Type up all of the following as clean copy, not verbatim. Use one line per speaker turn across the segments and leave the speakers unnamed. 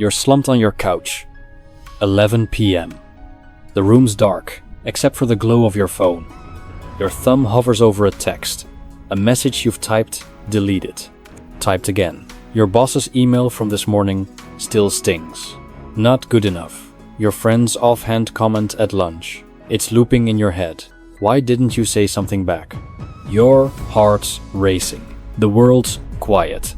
You're slumped on your couch. 11 p.m. The room's dark, except for the glow of your phone. Your thumb hovers over a text. A message you've typed, deleted. Typed again. Your boss's email from this morning still stings. Not good enough. Your friend's offhand comment at lunch. It's looping in your head. Why didn't you say something back? Your heart's racing. The world's quiet.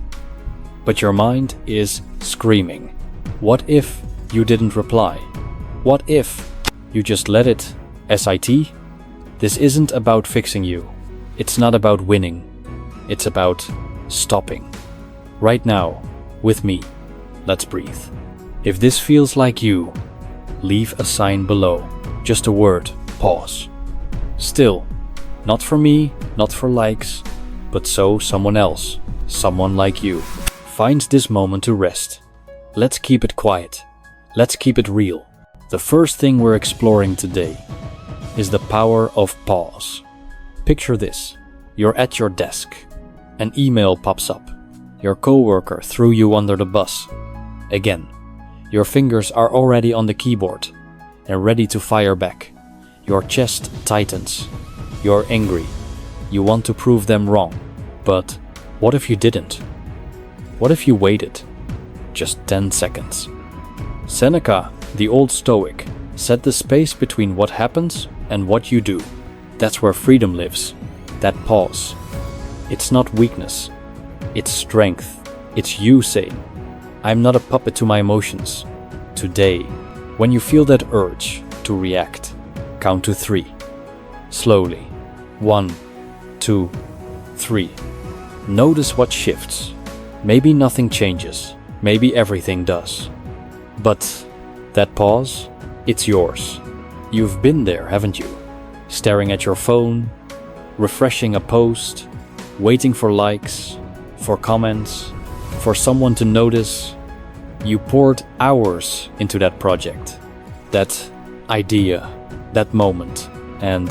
But your mind is screaming. What if you didn't reply? What if you just let it SIT? This isn't about fixing you. It's not about winning. It's about stopping. Right now, with me, let's breathe. If this feels like you, leave a sign below. Just a word, pause. Still, not for me, not for likes, but so someone else, someone like you, finds this moment to rest. Let's keep it quiet. Let's keep it real. The first thing we're exploring today is the power of pause. Picture this. You're at your desk. An email pops up. Your coworker threw you under the bus. Again. Your fingers are already on the keyboard and ready to fire back. Your chest tightens. You're angry. You want to prove them wrong. But what if you didn't? What if you waited? Just 10 seconds. Seneca, the old Stoic, said the space between what happens and what you do. That's where freedom lives. That pause. It's not weakness. It's strength. It's you saying, I'm not a puppet to my emotions. Today, when you feel that urge to react, count to 3. Slowly. 1, 2, 3. Notice what shifts. Maybe nothing changes. Maybe everything does. But that pause, it's yours. You've been there, haven't you? Staring at your phone, refreshing a post, waiting for likes, for comments, for someone to notice. You poured hours into that project, that idea, that moment, and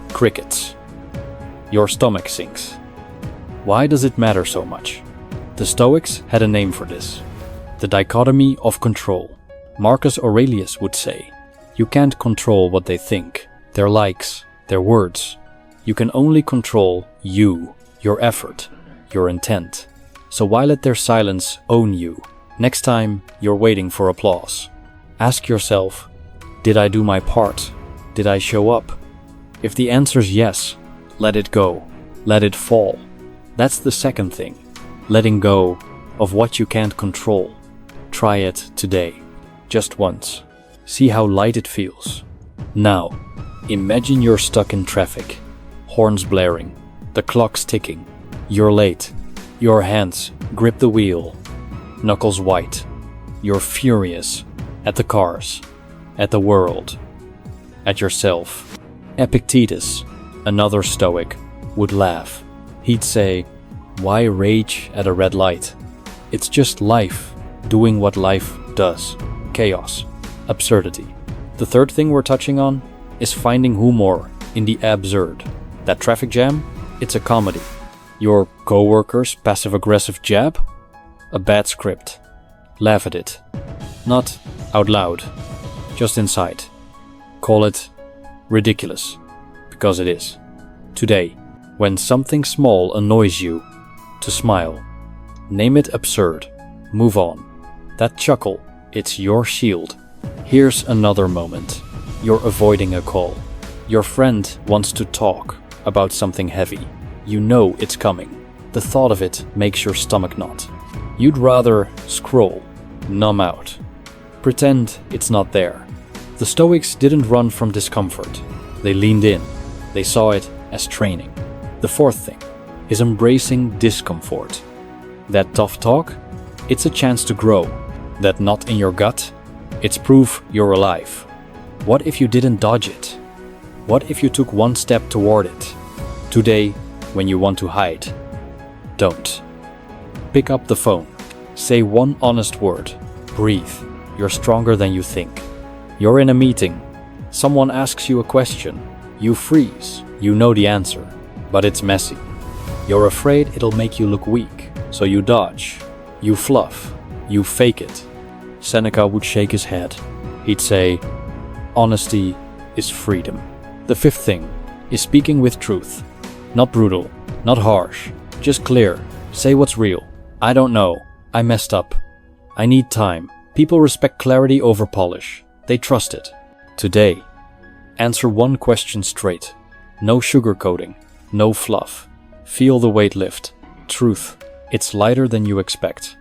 crickets. Your stomach sinks. Why does it matter so much? The Stoics had a name for this. The dichotomy of control. Marcus Aurelius would say, you can't control what they think, their likes, their words. You can only control you, your effort, your intent. So why let their silence own you? Next time you're waiting for applause, ask yourself, did I do my part? Did I show up? If the answer's yes, let it go. Let it fall. That's the second thing. Letting go of what you can't control. Try it today. Just once. See how light it feels. Now, imagine you're stuck in traffic. Horns blaring. The clock's ticking. You're late. Your hands grip the wheel. Knuckles white. You're furious. At the cars. At the world. At yourself. Epictetus, another Stoic, would laugh. He'd say, why rage at a red light? It's just life doing what life does. Chaos. Absurdity. The third thing we're touching on is finding humor in the absurd. That traffic jam? It's a comedy. Your coworker's passive-aggressive jab? A bad script. Laugh at it. Not out loud. Just inside. Call it ridiculous. Because it is. Today, when something small annoys you, to smile. Name it absurd. Move on. That chuckle, it's your shield. Here's another moment. You're avoiding a call. Your friend wants to talk about something heavy. You know it's coming. The thought of it makes your stomach knot. You'd rather scroll, numb out. Pretend it's not there. The Stoics didn't run from discomfort. They leaned in. They saw it as training. The fourth thing is embracing discomfort. That tough talk, it's a chance to grow. That knot in your gut, it's proof you're alive. What if you didn't dodge it? What if you took one step toward it? Today, when you want to hide, don't. Pick up the phone. Say one honest word. Breathe. You're stronger than you think. You're in a meeting. Someone asks you a question. You freeze. You know the answer, but it's messy. You're afraid it'll make you look weak, so you dodge. You fluff. You fake it. Seneca would shake his head. He'd say, honesty is freedom. The fifth thing is speaking with truth. Not brutal, not harsh, just clear. Say what's real. I don't know. I messed up. I need time. People respect clarity over polish. They trust it. Today, answer one question straight. No sugarcoating, no fluff. Feel the weight lift. Truth. It's lighter than you expect.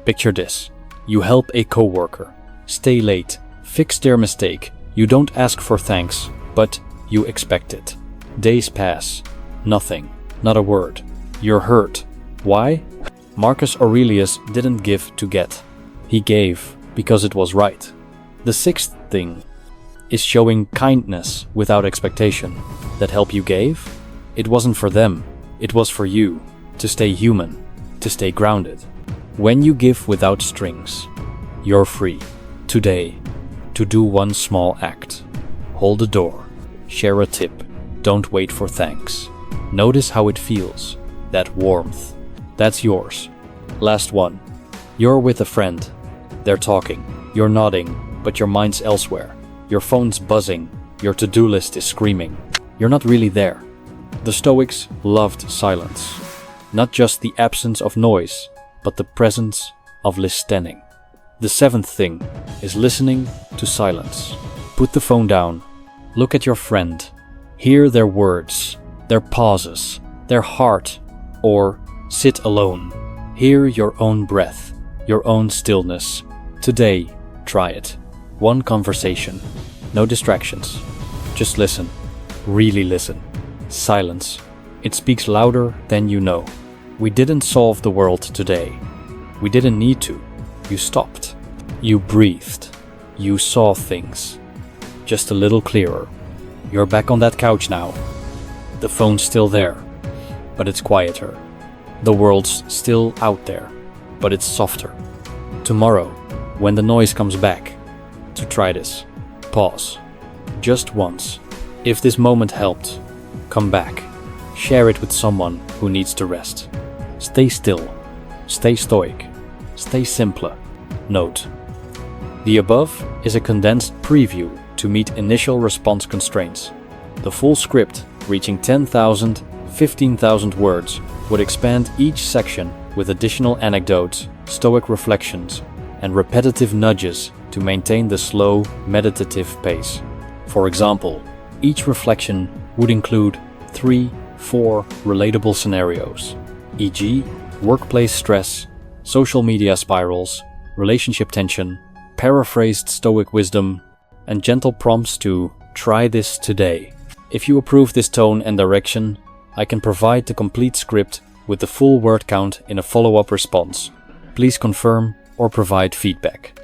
Picture this. You help a coworker. Stay late. Fix their mistake. You don't ask for thanks, but you expect it. Days pass. Nothing. Not a word. You're hurt. Why? Marcus Aurelius didn't give to get. He gave because it was right. The sixth thing is showing kindness without expectation. That help you gave? It wasn't for them. It was for you. To stay human. To stay grounded. When you give without strings, you're free. Today, to do one small act. Hold a door. Share a tip. Don't wait for thanks. Notice how it feels. That warmth. That's yours. Last one. You're with a friend. They're talking. You're nodding, but your mind's elsewhere. Your phone's buzzing. Your to-do list is screaming. You're not really there. The Stoics loved silence. Not just the absence of noise, but the presence of listening. The seventh thing is listening to silence. Put the phone down. Look at your friend. Hear their words, their pauses, their heart, or sit alone. Hear your own breath, your own stillness. Today, try it. One conversation. No distractions. Just listen. Really listen. Silence. It speaks louder than you know. We didn't solve the world today. We didn't need to. You stopped. You breathed. You saw things. Just a little clearer. You're back on that couch now. The phone's still there, but it's quieter. The world's still out there, but it's softer. Tomorrow, when the noise comes back, to try this, pause. Just once. If this moment helped, come back. Share it with someone who needs to rest. Stay still. Stay stoic. Stay simpler. Note: the above is a condensed preview to meet initial response constraints. The full script, reaching 10,000, 15,000 words, would expand each section with additional anecdotes, stoic reflections, and repetitive nudges to maintain the slow, meditative pace. For example, each reflection would include 3-4 relatable scenarios, e.g., workplace stress, social media spirals, relationship tension, paraphrased Stoic wisdom, and gentle prompts to try this today. If you approve this tone and direction, I can provide the complete script with the full word count in a follow-up response. Please confirm or provide feedback.